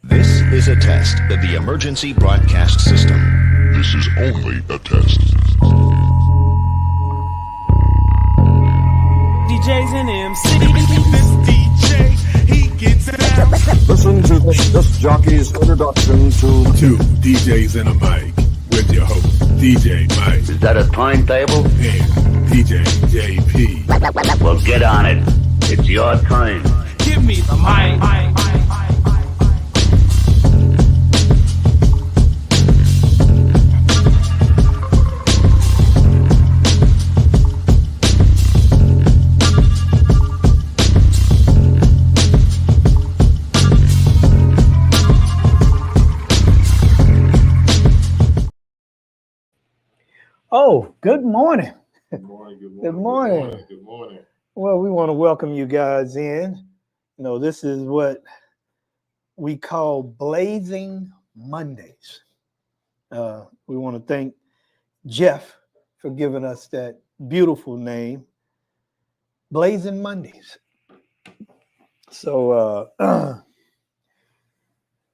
This is a test of the emergency broadcast system. This is only a test. DJs and MCs. This DJ, he gets down. Listen to this jockey's introduction to Two DJs and a mic with your host, DJ Mike Is that a timetable? and DJ JP. Well, get on it. It's your time. Give me the mic. Oh, good morning. Good morning. Good morning. Good morning. Well, we want to welcome you guys in. You know, this is what we call Blazing Mondays. We want to thank Jeff for giving us that beautiful name, Blazing Mondays. So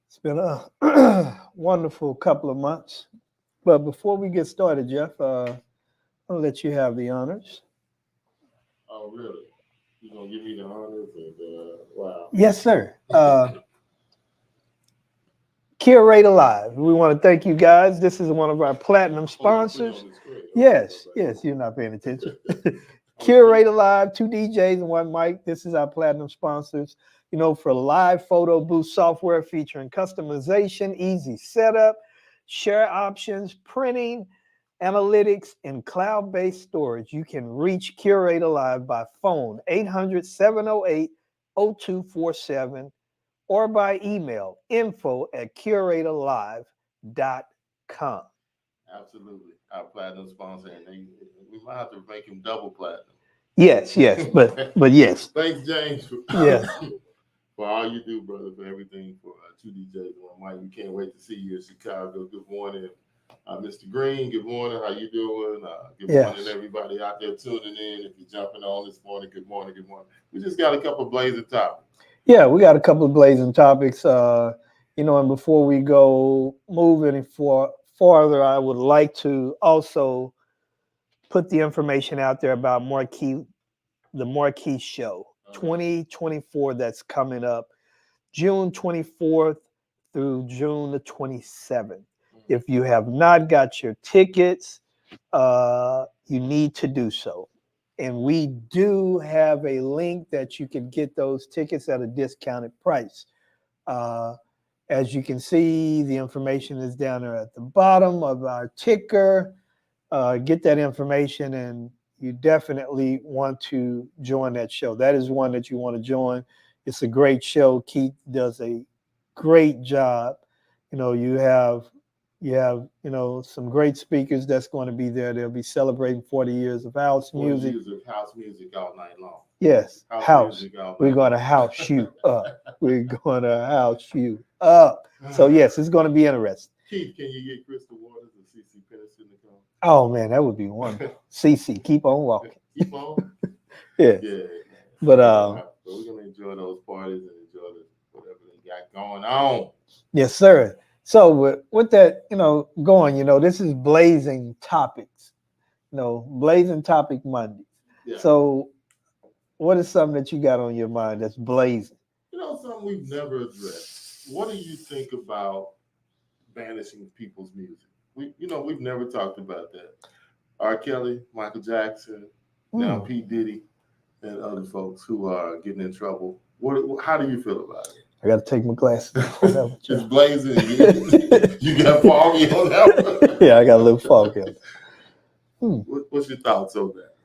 it's been a wonderful couple of months. But before we get started, Jeff, I'll let you have the honors. Oh, really? You're going to give me the honors? And, wow. Yes, sir. Curate Alive. We want to thank you guys. This is one of our platinum sponsors. Yes, you're not paying attention. Curate Alive, two DJs and one mic. This is our platinum sponsors. You know, for live photo booth software featuring customization, easy setup, share options, printing, analytics, and cloud-based storage. You can reach Curate Alive by phone 800-708-0247 or by email info@curatealive.com. Absolutely. Our platinum sponsor. And we might have to make him double platinum. Yes, but yes. Thanks, James. Yes. For all you do, brother, for everything for two DJs and one mic. We can't wait to see you in Chicago. Good morning. Mr. Green, good morning. How you doing? Good morning, everybody out there tuning in. If you're jumping on this morning, good morning, good morning. We just got a couple of blazing topics. Yeah, we got a couple of blazing topics. You know, and before we go move any farther, I would like to also put the information out there about the Marquee Show 2024 that's coming up June 24th through June the 27th. If you have not got your tickets, you need to do so. And we do have a link that you can get those tickets at a discounted price. As you can see, the information is down there at the bottom of our ticker. Get that information, and you definitely want to join that show. That is one that you want to join. It's a great show. Keith does a great job. You know, you have, you know, some great speakers that's going to be there. They'll be celebrating 40 years of house music. House music all night long. Yes, house. We're going to house you up. We're going to house you up. So, yes, it's going to be interesting. Keith, can you get Crystal Waters and CC Peniston to come? Oh, man, that would be wonderful. CC, keep on walking. Keep on? Yeah. But we're going to enjoy those parties and enjoy whatever they got going on. Yes, sir. So with that, you know, going, you know, this is Blazing Topics, you know, Blazing Topic Mondays. Yeah. So what is something that you got on your mind that's blazing? You know, something we've never addressed. What do you think about banishing people's music? We've never talked about that. R. Kelly, Michael Jackson, now P. Diddy, and other folks who are getting in trouble. How do you feel about it? I got to take my glasses off. It's blazing. You got foggy on that one? Yeah, I got a little foggy. What's your thoughts on that?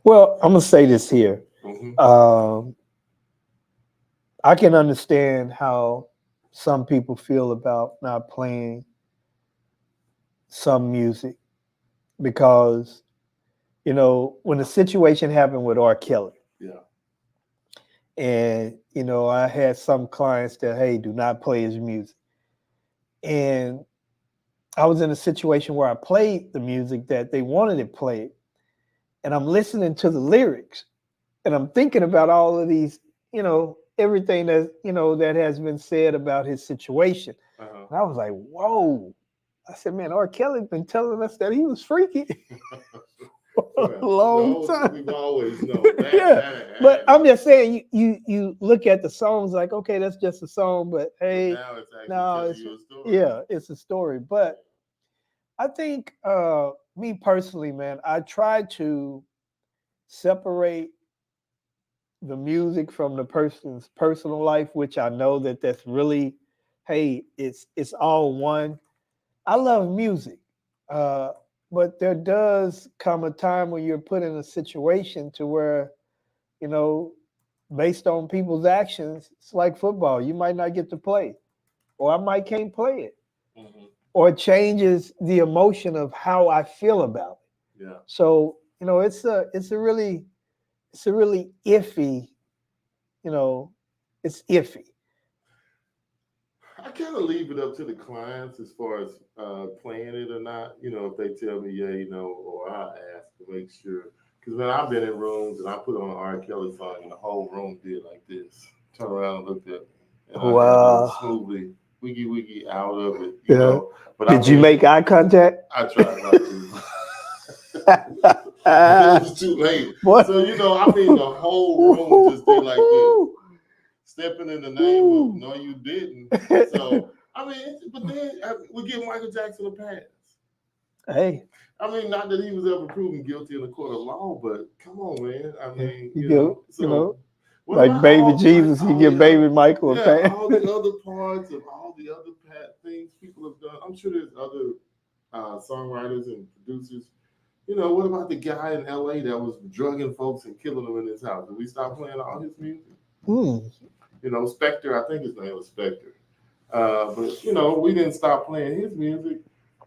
Well, I'm going to say this here. Mm-hmm. I can understand how some people feel about not playing some music because, you know, when the situation happened with R. Kelly, and, you know, I had some clients that, hey, do not play his music. And I was in a situation where I played the music that they wanted to play, and I'm listening to the lyrics, and I'm thinking about all of these, everything that that has been said about his situation. Uh-huh. And I was like, whoa. I said, man, R. Kelly's been telling us that he was freaky for a long time. We've always known that. Yeah, but I'm just saying, you look at the songs like, okay, that's just a song, but hey, now it's actually no, telling it's, you a story. yeah, it's a story. But I think, me personally, man, I try to separate the music from the person's personal life, which I know that's really, hey, it's all one. I love music, but there does come a time when you're put in a situation to where, based on people's actions, it's like football. You might not get to play, or I might can't play it, Mhm. or it changes the emotion of how I feel about it. Yeah. So it's a really iffy. It's iffy. I kind of leave it up to the clients as far as playing it or not. If they tell me, yeah, or I ask to make sure. Because when I've been in rooms and I put on an R. Kelly song and the whole room did like this, turn around and looked at me, and I Wow. just smoothly wiggy out of it. Yeah. But Did you make eye contact? I tried not to. It was too late. What? So the whole room just did like this. Stepping in the name of no, you didn't. So but then we give Michael Jackson a pass. Hey, Not that he was ever proven guilty in a court of law, but come on, man. like baby Jesus, you give baby Michael a pass. All the other parts of all the other things people have done. I'm sure there's other songwriters and producers. What about the guy in LA that was drugging folks and killing them in his house? Did we stop playing all his music? Spectre, I think his name was Spectre. But we didn't stop playing his music.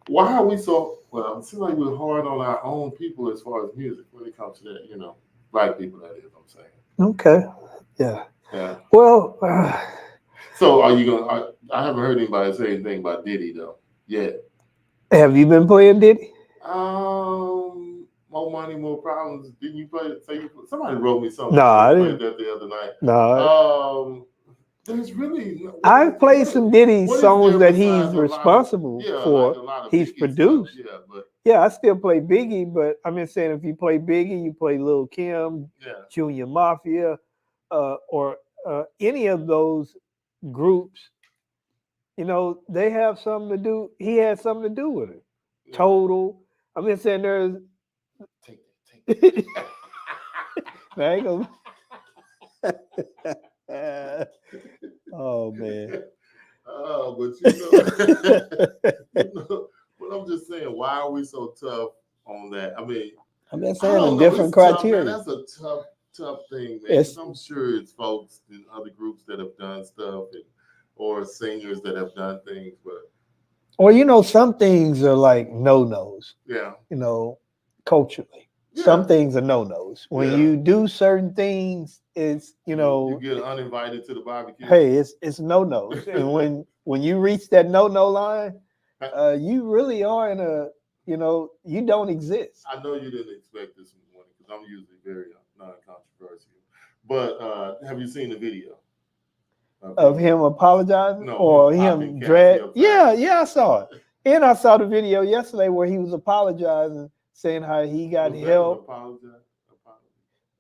Why are we so, well, it seems like we're hard on our own people as far as music when it comes to that, black people, that is, I'm saying. Okay. Yeah. Yeah. Well, so are you going to, I haven't heard anybody say anything about Diddy, though, yet. Have you been playing Diddy? More Money, More Problems. Didn't you play it? Somebody wrote me something. No, I played didn't. that the other night. No. There's really. I've played some Diddy songs that he's responsible for. Like he's produced. Stuff. Yeah, but yeah, I still play Biggie, but I'm just saying if you play Biggie, you play Lil Kim, Junior Mafia, or any of those groups. They have something to do. He had something to do with it. Yeah. Total. I'm just saying there's. Take I ain't gonna. Oh man. Oh, but but I'm just saying, why are we so tough on that? I'm just saying a different criteria. Tough, man. That's a tough thing, man. I'm sure it's folks in other groups that have done stuff or singers that have done things, but or some things are like no-nos. Yeah. Culturally. Yeah. Some things are no-nos. When you do certain things, it's you get uninvited to the barbecue. Hey, it's no-nos. And when you reach that no-no line, you really are in a you don't exist. I know you didn't expect this morning because I'm usually very non-controversial. But have you seen the video of him apologizing? No, or him drag? Yeah, I saw it. And I saw the video yesterday where he was apologizing, saying how he got help.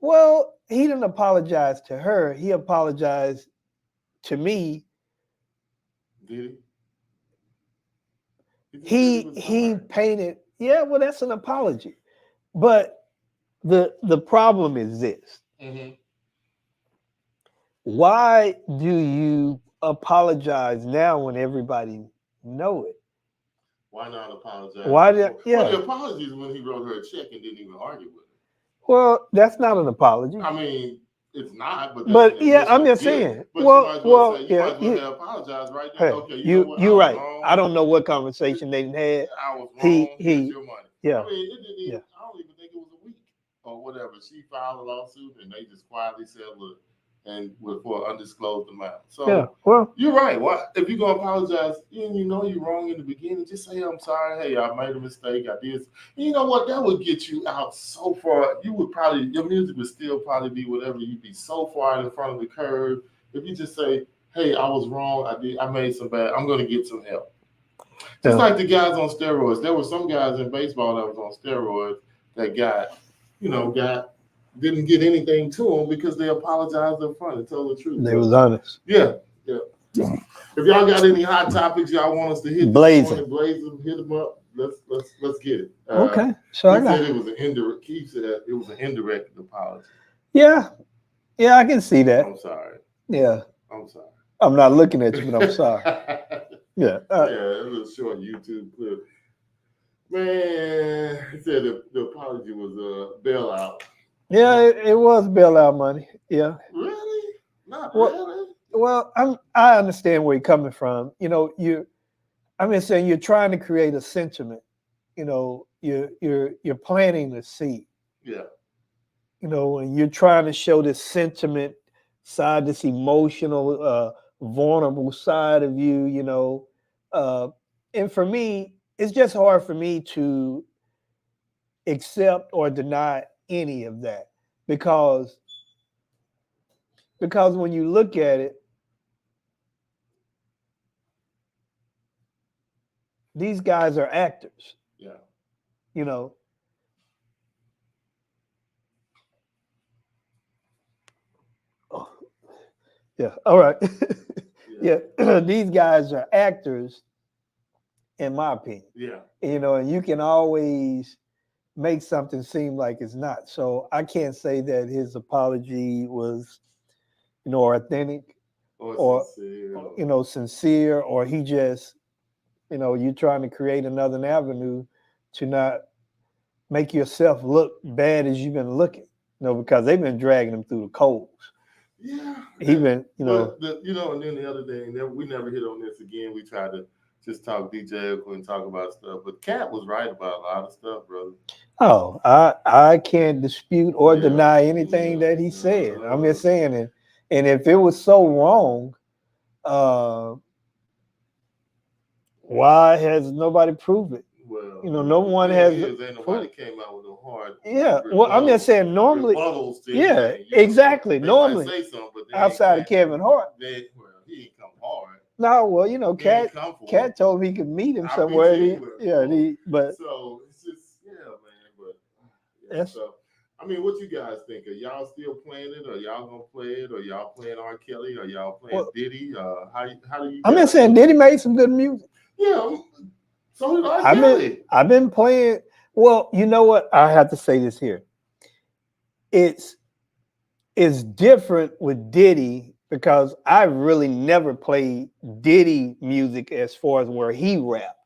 Well, he didn't apologize to her. He apologized to me. Did he? He painted. Yeah, well, that's an apology. But the problem is this. Mm-hmm. Why do you apologize now when everybody know it? Why not apologize? Why did? Yeah. Well, the apology is when he wrote her a check and didn't even argue with her. Well, that's not an apology. It's not. But yeah, I'm just saying. But well, you might as well apologize right now. Hey, okay, you're right. I don't know what conversation they had. I was wrong. Here's your money. Yeah. I don't even think it was a week or whatever. She filed a lawsuit and they just quietly said, "Look, and for an undisclosed amount. So Yeah. Well, you're right. Why, if you're gonna apologize, and you know you're wrong in the beginning, just say I'm sorry. Hey, I made a mistake. I did. You know what? That would get you out so far. You would probably your music would still probably be whatever. You'd be so far in front of the curve if you just say, "Hey, I was wrong. I made some bad. I'm gonna get some help." Just like the guys on steroids. There were some guys in baseball that was on steroids that didn't get anything to them because they apologized up front and told the truth. they was honest. Yeah. If y'all got any hot topics y'all want us to hit, Blaze them, hit them up. Let's get it. Okay. So he said it was an indirect. Keith said it was an indirect apology. Yeah, I can see that. I'm sorry. Yeah. I'm sorry. I'm not looking at you, but I'm sorry. Yeah. It was a short YouTube clip. Man, he said the apology was a bailout. Yeah, it was bailout money. Yeah. Really? Not Well, really. Well, I understand where you're coming from. You know, I'm just saying you're trying to create a sentiment. You know, you're planting the seed. Yeah. You know, and you're trying to show this sentiment side, this emotional, vulnerable side of you. You know, and for me, it's just hard for me to accept or deny any of that because when you look at it, these guys are actors. Yeah. You know. Oh. Yeah. All right. Yeah. These guys are actors, in my opinion. Yeah. You know, and you can always make something seem like it's not. So I can't say that his apology was, you know, authentic or sincere, you know, sincere, or he just, you know, you're trying to create another avenue to not make yourself look bad as you've been looking, you know, because they've been dragging him through the coals. Yeah. Even, you know. And then the other thing, we never hit on this again. We tried to just talk DJ and talk about stuff, but Cat was right about a lot of stuff, brother. Oh, I can't dispute or deny anything that he said. I'm just saying it. And if it was so wrong, why has nobody proved it? Well, you know, no one has. Ain't nobody came out with no hard. Yeah, well, I'm just saying normally. Yeah, exactly. Normally, say something, but outside of Kevin Hart. He ain't come hard. No, well, you know, Cat told me he could meet him somewhere. But so it's just man. But so I mean, what you guys think? Are y'all still playing it? Or y'all gonna play it? Or y'all playing R. Kelly? Or y'all playing Diddy? How do you? I'm just saying Diddy made some good music. Yeah. So did R. Kelly. I've been playing. Well, you know what? I have to say this here. It's different with Diddy because I really never played Diddy music as far as where he rapped.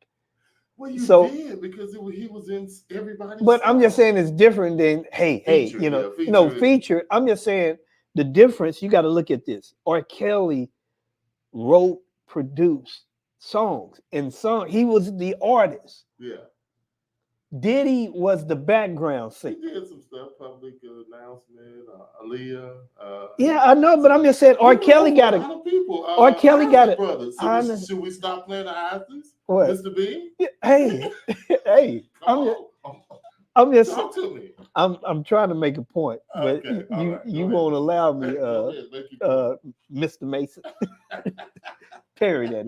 Well, you did because he was in everybody's. But I'm just saying it's different than featured, you know, featured. I'm just saying the difference. You got to look at this. R. Kelly wrote, produced songs, and he was the artist. Yeah. Diddy was the background singer. He did some stuff, public announcement, Aaliyah. Yeah, I know, but I'm just saying R. Kelly got a lot of people. R. Kelly got it. Brothers. Should we stop playing the Islands? What? Mr. B? Yeah, hey, I'm just talk to me. I'm trying to make a point, but you won't allow me, Mr. Mason. Perry, that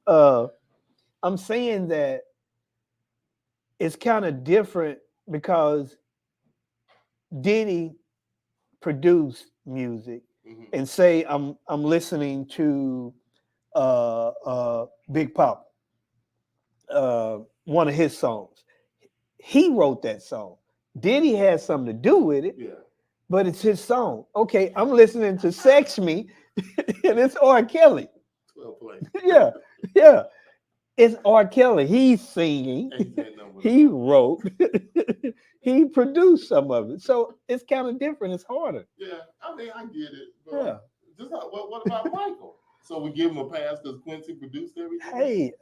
is. I'm saying that it's kind of different because Diddy produced music, and say I'm listening to Big Papa, one of his songs. He wrote that song. Diddy had something to do with it, but it's his song. Okay, I'm listening to Sex Me, and it's R. Kelly. Yeah. It's R. Kelly. He's singing. He wrote. He produced some of it. So it's kind of different. It's harder. Yeah, I mean, I get it. But just like, what about Michael? So we give him a pass because Quincy produced everything? Hey,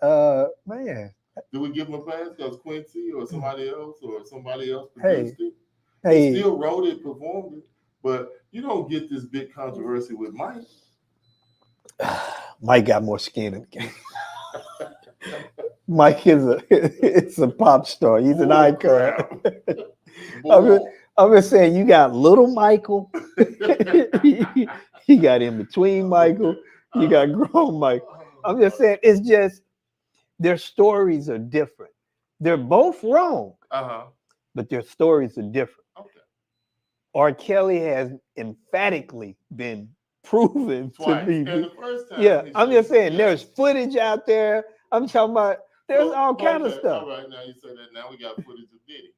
man. Do we give him a pass because Quincy or somebody else produced it? Hey. He still wrote it, performed it. But, You don't get this big controversy with Mike. Mike got more skin in the game. Mike is it's a pop star. He's an icon. I'm just saying, you got little Michael. You got in between Michael. You got grown Michael. I'm just saying, it's just their stories are different. They're both wrong, but their stories are different. Okay. R. Kelly has emphatically been proven Twice. to be. And the first time, Yeah, he I'm said, just saying, yeah. there's footage out there. I'm talking about there's all kind of Okay, stuff. All right, now you say that. Now we got footage of Diddy.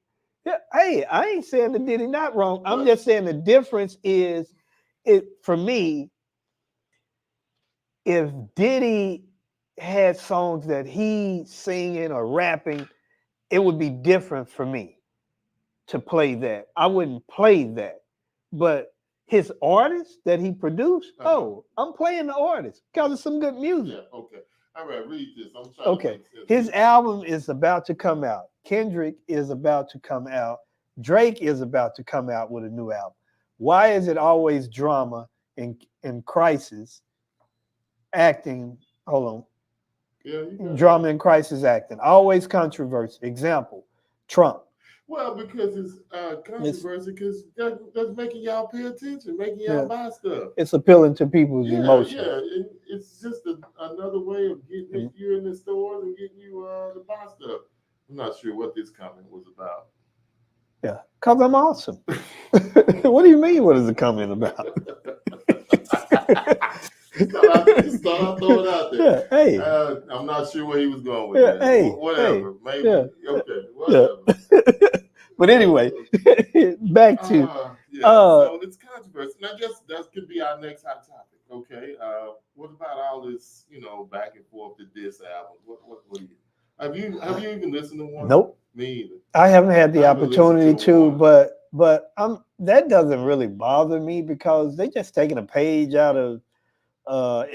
Yeah, hey, I ain't saying the Diddy not wrong. I'm But- just saying the difference is, it for me, if Diddy had songs that he's singing or rapping, it would be different for me to play that. I wouldn't play that. But his artists that he produced, oh, I'm playing the artist because it's some good music. Yeah, okay. All right, read this. I'm trying Okay, to make sense. his album is about to come out. Kendrick is about to come out. Drake is about to come out with a new album. Why is it always drama and crisis acting? Hold on. Yeah, you got it. Drama and crisis acting. Always controversy. Example, Trump. Well, because it's controversy, because that's making y'all pay attention, making y'all Yeah. buy stuff. It's appealing to people's Yeah, emotions. yeah. It's just another way of getting you in the stores and getting you to buy stuff. I'm not sure what this comment was about. Yeah, because I'm awesome. What do you mean, what is the comment about? Just thought I'd throw it out there. Yeah, hey. I'm not sure where he was going with Yeah, that. hey, Whatever. Maybe. yeah, Okay. Whatever. But anyway, back to So it's controversy. And I guess that could be our next hot topic. Okay. What about all this, back and forth to this album? What do you have you even listened to one? Nope. Me either. I haven't had the I haven't opportunity listened to to, one. but that doesn't really bother me because they just taking a page out of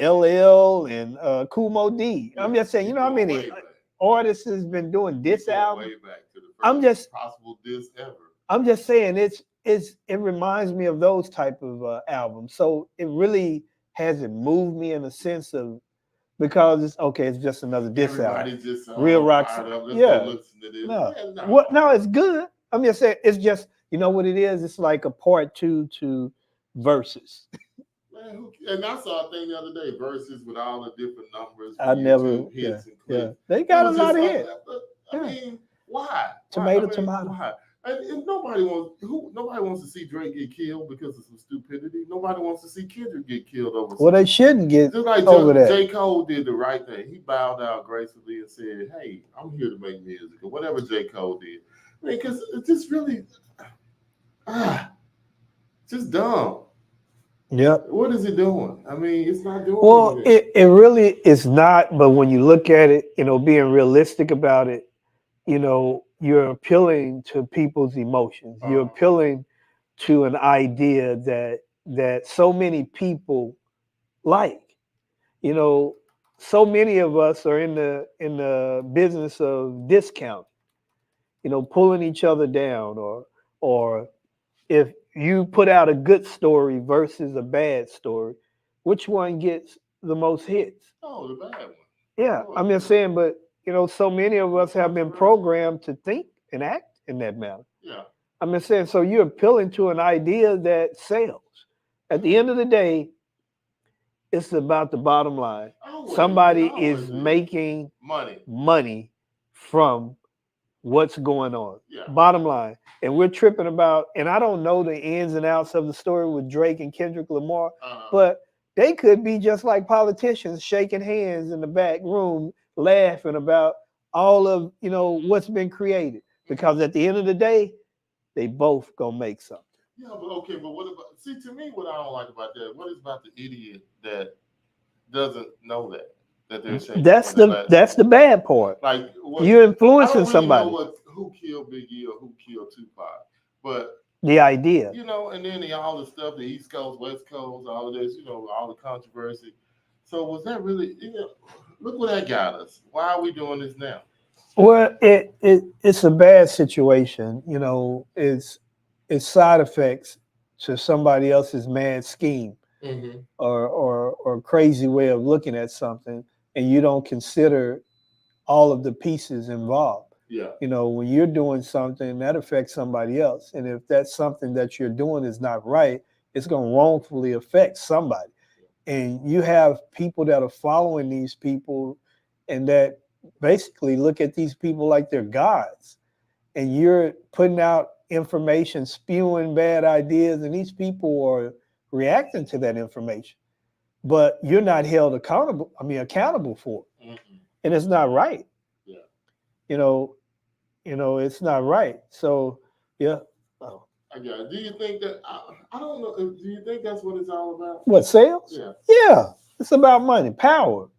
LL and Kumo D. I'm just saying, how many Way back. artists has been doing this Way album? back to the first I'm just- possible diss ever. I'm just saying it reminds me of those type of albums. So it really hasn't moved me in a sense of, because it's just another diss album. Everybody's just Real rock fired song. up. Let's Yeah. go listen to this. No. Yeah, No, it's good. I'm just saying it's just, what it is? It's like a part 2 to Versus. Man, and I saw a thing the other day, Versus with all the different numbers. I never, YouTube hits and yeah. clips. They got It a was lot of just hits. I mean, why? Tomato, Why? tomato. Why? And nobody wants to see Drake get killed because of some stupidity. Nobody wants to see Kendrick get killed over. Well, they shouldn't get Just like over that. J. Cole did the right thing. He bowed out gracefully and said, "Hey, I'm here to make music," or whatever J. Cole did. I mean, because it's just really, just dumb. Yep. What is it doing? I mean, it's not doing Well, anything. it really is not, but when you look at it, being realistic about it, you're appealing to people's emotions. You're appealing to an idea that so many people like. So many of us are in the business of discount, pulling each other down, or if you put out a good story versus a bad story, which one gets the most hits? Oh, the bad one. Yeah, I'm just saying, but so many of us have been programmed to think and act in that manner. Yeah. I'm just saying, so you're appealing to an idea that sells. At the end of the day, it's about the bottom line. Always, Somebody always is making money. from what's going on. Yeah. Bottom line. And we're tripping about, and I don't know the ins and outs of the story with Drake and Kendrick Lamar, but they could be just like politicians shaking hands in the back room, laughing about all of, what's been created. Because at the end of the day, they both gonna make something. Yeah, but what about? See, to me, what I don't like about that, what is about the idiot that doesn't know that they're shaking? That's the bad part. Like You're influencing I don't really somebody. know who killed Biggie or who killed Tupac, but The idea. and then all the stuff, the East Coast, West Coast, all of this, all the controversy. So was that really? Look where that got us. Why are we doing this now? Well, it's a bad situation. It's side effects to somebody else's mad scheme Mm-hmm. or crazy way of looking at something, and you don't consider all of the pieces involved. Yeah. You know, when you're doing something that affects somebody else, and if that's something that you're doing is not right, it's going to wrongfully affect somebody. And you have people that are following these people and that basically look at these people like they're gods. And you're putting out information, spewing bad ideas, and these people are reacting to that information. But you're not held accountable for it. Mm-hmm. And it's not right. Yeah. You know, it's not right. So, yeah. Oh. I got it. Do you think that, I don't know, do you think that's what it's all about? What, sales? Yeah. Yeah. It's about money, power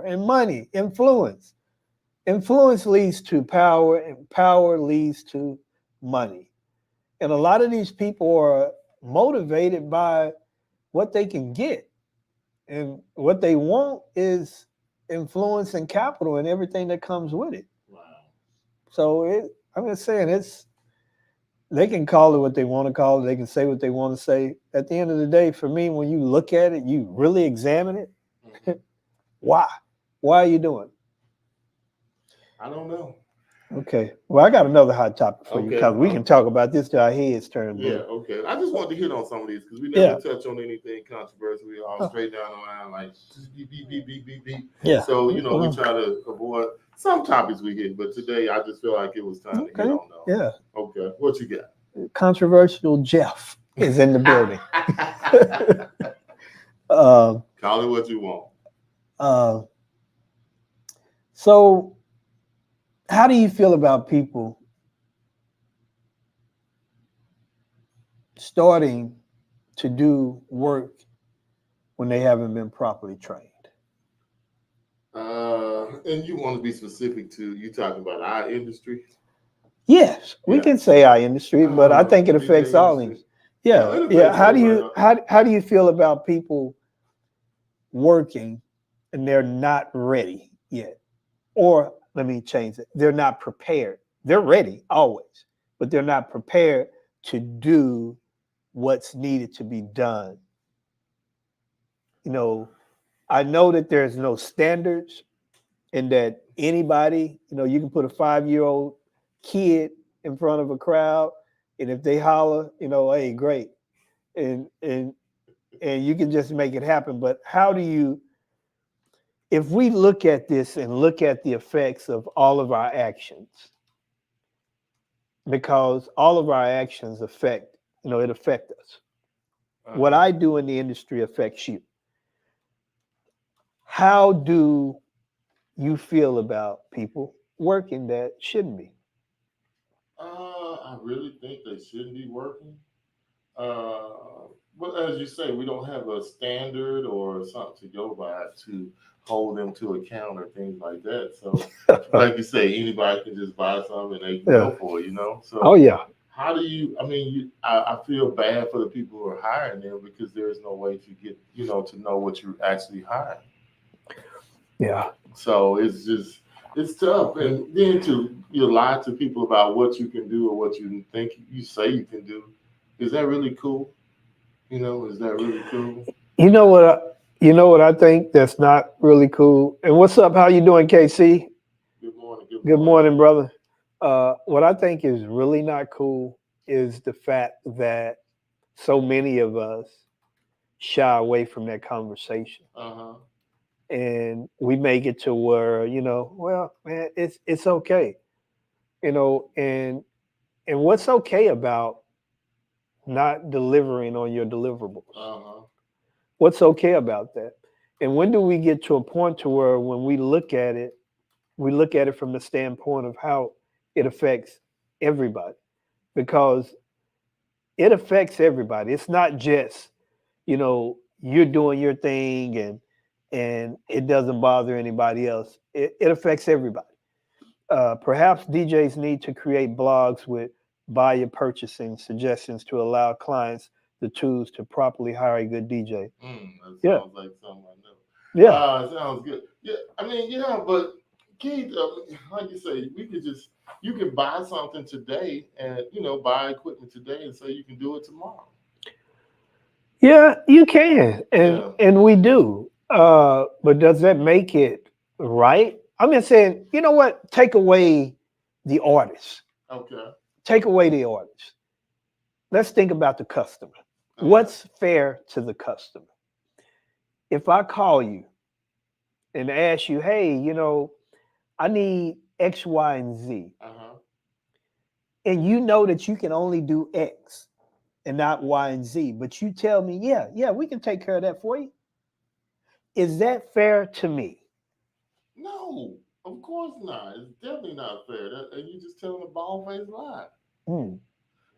and money, influence. Influence leads to power, and power leads to money. And a lot of these people are motivated by what they can get. And what they want is influence and capital and everything that comes with it. Wow. So I'm just saying, they can call it what they want to call it. They can say what they want to say. At the end of the day, for me, when you look at it, you really examine it. Mm-hmm. Why? Why are you doing it? I don't know. Okay. Well, I got another hot topic for you, Okay. because we can talk about this till our heads turn blue. Yeah, okay. I just wanted to hit on some of these because we never touch on anything controversial. We all straight down the line, like beep, beep, beep, beep, beep, beep. Yeah. So, we try to avoid some topics we hit, but today I just feel like it was time to hit on those. Yeah. Okay. What you got? Controversial Jeff is in the building. Call it what you want. So, how do you feel about people starting to do work when they haven't been properly trained? And you want to be specific to, you talking about our industry? Yes, we Yeah. can say our industry, but I think it affects all industries. Yeah, it yeah. affects How do you everybody. how do you feel about people working and they're not ready yet? Or let me change it. They're not prepared. They're ready always, but they're not prepared to do what's needed to be done. I know that there's no standards and that anybody, you can put a 5-year-old kid in front of a crowd, and if they holler, hey, great. And you can just make it happen. But if we look at this and look at the effects of all of our actions, because all of our actions affect us. What I do in the industry affects you. How do you feel about people working that shouldn't be? I really think they shouldn't be working. But as you say, we don't have a standard or something to go by to hold them to account or things like that. So, like you say, anybody can just buy something and they can go for it, So, oh yeah. How do you? I feel bad for the people who are hiring them because there is no way to get, to know what you're actually hiring. Yeah. So it's tough, and then you lie to people about what you can do or what you think you say you can do. Is that really cool? Is that really cool? You know what I think that's not really cool. And what's up? How you doing, KC? Good morning. Good morning, brother. What I think is really not cool is the fact that so many of us shy away from that conversation. Uh-huh. And we make it to where, well, man, it's okay. And what's okay about not delivering on your deliverables? Uh-huh. What's okay about that? And when do we get to a point to where when we look at it from the standpoint of how it affects everybody? Because it affects everybody. It's not just, you're doing your thing and it doesn't bother anybody else. It affects everybody. Perhaps DJs need to create blogs with buyer purchasing suggestions to allow clients the tools to properly hire a good DJ. That sounds like something I know. Yeah. Sounds good. Yeah, but Keith, like you say, you can buy something today and, buy equipment today and say you can do it tomorrow. Yeah, you can, and Yeah. and we do. But does that make it right? I'm just saying, you know what? Take away the artist. Okay. Take away the artist. Let's think about the customer. Okay. What's fair to the customer? If I call you and ask you, hey, I need X, Y, and Z, Uh-huh. and you know that you can only do X and not Y and Z, but you tell me, yeah, we can take care of that for you. Is that fair to me? No, of course not. It's definitely not fair. And you just telling a bald-faced lie. Hmm.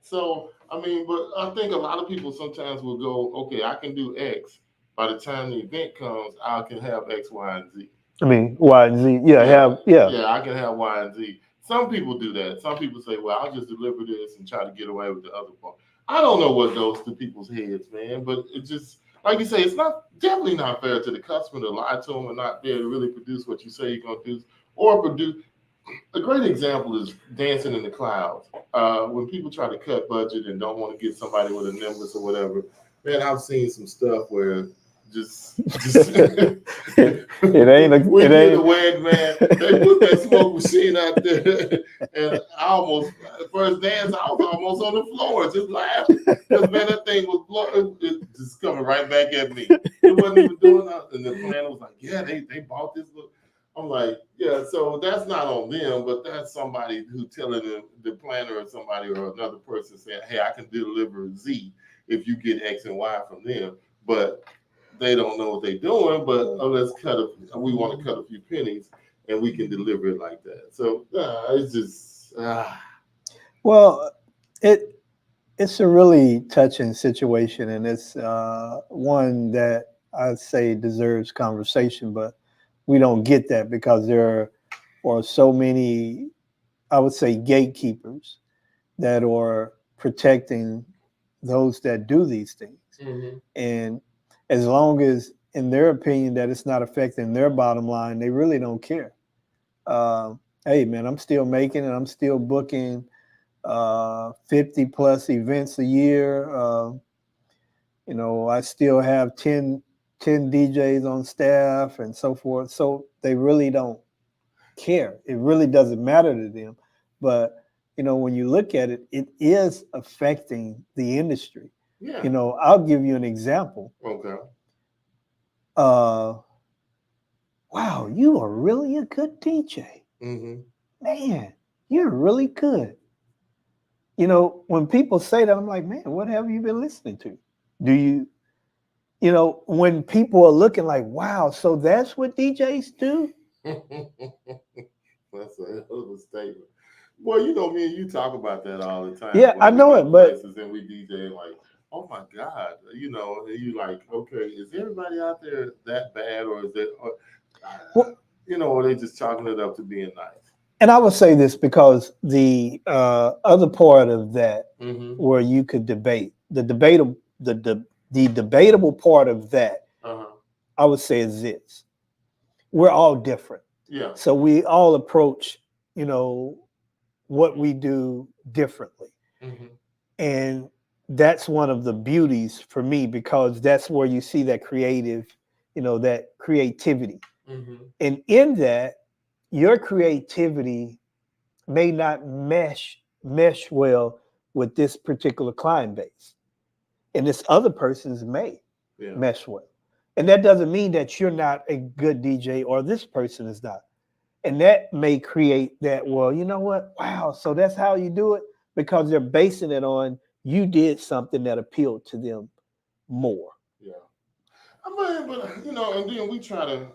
So, I mean, but I think a lot of people sometimes will go, okay, I can do X. By the time the event comes, I can have X, Y, and Z. I mean, Y and Z, yeah. Yeah, I can have Y and Z. Some people do that. Some people say, well, I'll just deliver this and try to get away with the other part. I don't know what goes through people's heads, man, but it just, like you say, it's definitely not fair to the customer to lie to them and not be able to really produce what you say you're going to do or produce. A great example is Dancing in the Clouds. When people try to cut budget and don't want to get somebody with a Nimbus or whatever, man, I've seen some stuff where just it ain't a, we it did ain't the wedding, man. They put that smoke machine out there, and I almost first dance, I was almost on the floor just laughing because man, that thing was it just coming right back at me. It wasn't even doing nothing. And the planner was like, "Yeah, they bought this look." I'm like, "Yeah." So that's not on them, but that's somebody who telling them, the planner or somebody or another person saying, "Hey, I can deliver Z if you get X and Y from them," but they don't know what they're doing, but we want to cut a few pennies and we can deliver it like that. So it's just Well, it's a really touching situation, and it's one that I say deserves conversation, but we don't get that because there are so many, I would say, gatekeepers that are protecting those that do these things. Mhm. And as long as, in their opinion, that it's not affecting their bottom line, they really don't care. Hey, man, I'm still making it. I'm still booking 50 plus events a year. I still have 10 DJs on staff and so forth. So they really don't care. It really doesn't matter to them. But, when you look at it, it is affecting the industry. yeah. I'll give you an example. Okay. Wow, you are really a good DJ. Mm-hmm. Man, you're really good. When people say that, I'm like, man, what have you been listening to? Do you, when people are looking like, wow, so that's what DJs do? That's a hell of a statement. Well, me and you talk about that all the time. Yeah, when I we know go it, but places and we DJ like, oh my God, and you like, okay, is everybody out there that bad, or is it, or they just chalking it up to being nice? And I would say this because the other part of that, Mm-hmm. where you could debate the debatable part of that, Uh-huh. I would say is this: we're all different, Yeah. so we all approach, what we do differently. Mm-hmm. And that's one of the beauties for me, because that's where you see that that creativity. Mm-hmm. And in that, your creativity may not mesh well with this particular client base. And this other person's may mesh well. And that doesn't mean that you're not a good DJ or this person is not. And that may create that, well, you know what? Wow, so that's how you do it? Because they're basing it on you did something that appealed to them more. Yeah. I mean, but and then a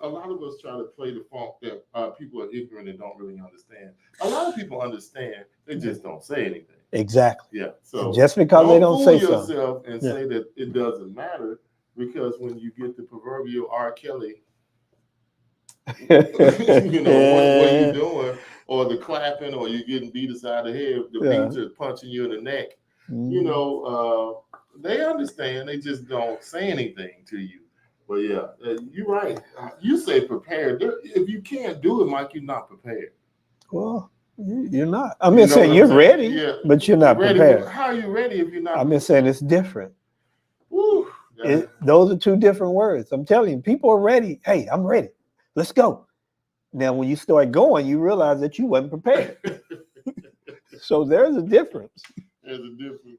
lot of us try to play the funk that people are ignorant and don't really understand. A lot of people understand, they just don't say anything. Exactly. Yeah. So just because they don't say fool something. yourself and say that it doesn't matter, because when you get the proverbial R. Kelly, what are you doing? Or the clapping, or you're getting beat aside the head, the beats are punching you in the neck. They understand, they just don't say anything to you. But yeah, you're right. You say prepared. If you can't do it, Mike, you're not prepared. Well, you're not. I'm just saying you're ready, but you're not ready. prepared. How are you ready if you're not? I'm just saying it's different. Woo, Those are two different words. I'm telling you, people are ready. Hey, I'm ready. Let's go. Now, when you start going, you realize that you wasn't prepared. So there's a difference. There's a difference.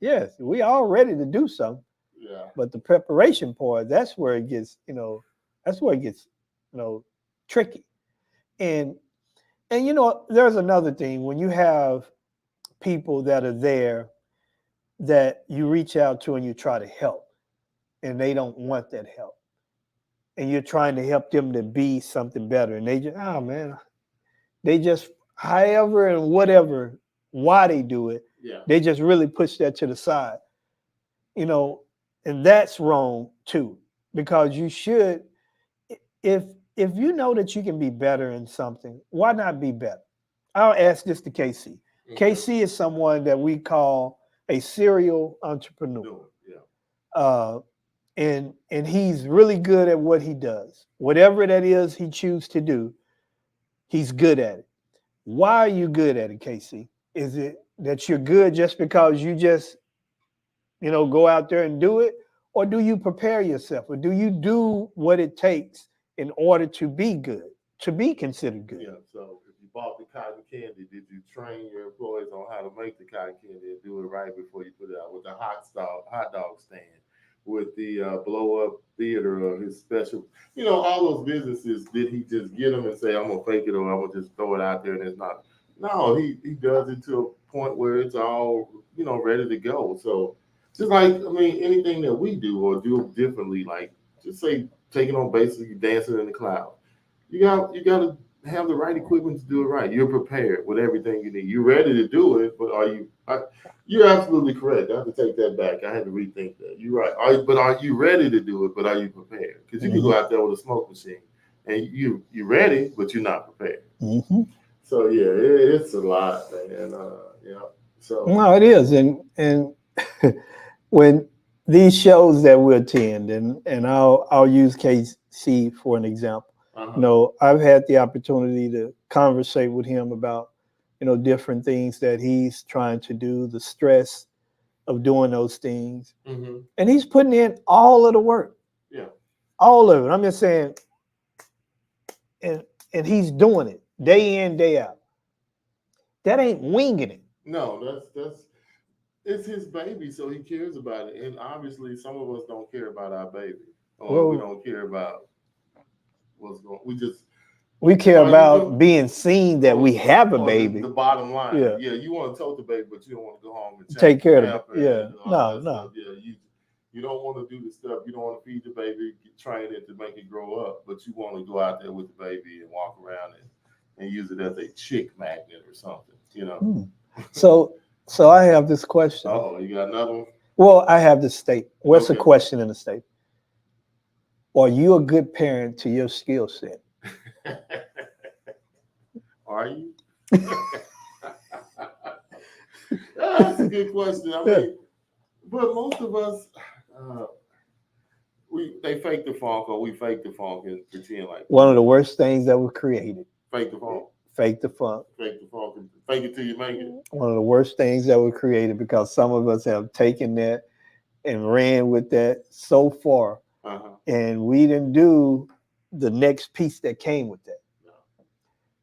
Yes. We all ready to do something. Yeah. But the preparation part, that's where it gets, tricky. And there's another thing. When you have people that are there that you reach out to and you try to help, and they don't want that help, and you're trying to help them to be something better, and they just however and whatever why they do it, they just really push that to the side, and that's wrong too, because you should, if you know that you can be better in something, why not be better? I'll ask this to KC. KC is someone that we call a serial entrepreneur. And he's really good at what he does. Whatever that is he chooses to do, he's good at it. Why are you good at it, KC? Is it that you're good just because you just, go out there and do it? Or do you prepare yourself? Or do you do what it takes in order to be good, to be considered good? Yeah, so if you bought the cotton candy, did you train your employees on how to make the cotton candy and do it right before you put it out? With the hot dog stand, with the blow-up theater or his special, all those businesses, did he just get them and say, I'm going to fake it or I'm going to just throw it out there and it's not? No, he does it to a point where it's all, ready to go. So just like, anything that we do or do differently, like just say taking on basically dancing in the clouds. You got to have the right equipment to do it right. You're prepared with everything you need. You're ready to do it, but you're absolutely correct. I have to take that back. I had to rethink that. You're right. Are you ready to do it, but are you prepared? Because you can go out there with a smoke machine and you're ready, but you're not prepared. Mm-hmm. So it's a lot, man. So no, it is. And when these shows that we attend, and I'll use KC for an example. I've had the opportunity to conversate with him about, different things that he's trying to do, the stress of doing those things. Mm-hmm. And he's putting in all of the work. Yeah. All of it. I'm just saying, and he's doing it day in, day out. That ain't winging it. No, that's it's his baby, so he cares about it. And obviously some of us don't care about our baby. Or we don't care about what's going on. We care about being seen that we have a baby. The bottom line. Yeah, you want to tote the baby, but you don't want to go home and take care of it. Yeah. No. Yeah, you don't want to do the stuff. You don't want to feed the baby, train it to make it grow up, but you want to go out there with the baby and walk around and use it as a chick magnet or something, So I have this question. Oh, you got another one? Well, I have this statement. What's the question in the statement? Are you a good parent to your skill set? Are you? That's a good question. But most of us, they fake the funk, or we fake the funk and pretend like one of the worst things that was created. Fake the funk. Fake the funk. Fake the funk. Fake it till you make it. One of the worst things that were created, because some of us have taken that and ran with that so far, and we didn't do the next piece that came with that.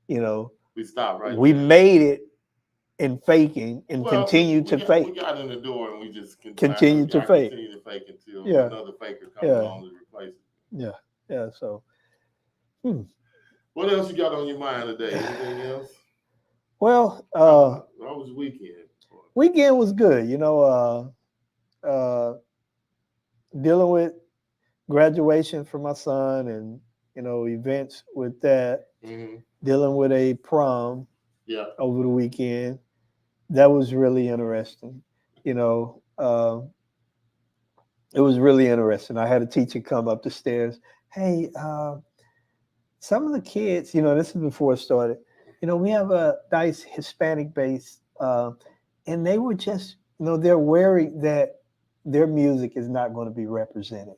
No. We stopped right. We made it in faking and continued to fake. We got in the door and we just continue to fake. Continue to fake until another faker comes along to replace it. Yeah. So. What else you got on your mind today? Anything else? Well, how was the weekend? Weekend was good. Dealing with graduation for my son and events with that. Mm-hmm. Dealing with a prom. Over the weekend. That was really interesting. It was really interesting. I had a teacher come up the stairs. Hey, some of the kids, this is before it started, we have a nice Hispanic base, and they were just, they're wary that their music is not going to be represented.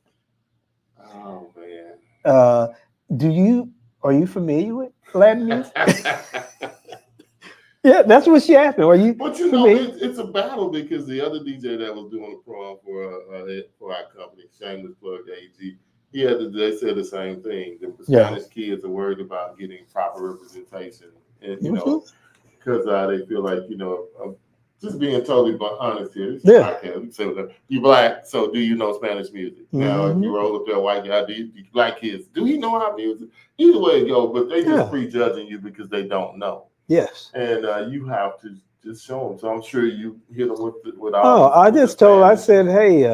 Oh, man. Are you familiar with Latin music? Yeah, that's what she asked me. Well, you, But you for know, me, it's a battle because the other DJ that was doing the prom for our company, shameless plug AG, they said the same thing. The Yeah. Spanish kids are worried about getting proper representation, and Mhm. because they feel like just being totally honest here. This is Yeah. podcast. We say whatever. You black, so do you know Spanish music? Now, if Mhm. you roll up there, white guy, black kids, do he know our music? Either way it goes, but they just Yeah. prejudging you because they don't know. yes. And you have to just show them. So I'm sure you hit them with Oh, all. I with the just told. I Spanish. said, hey,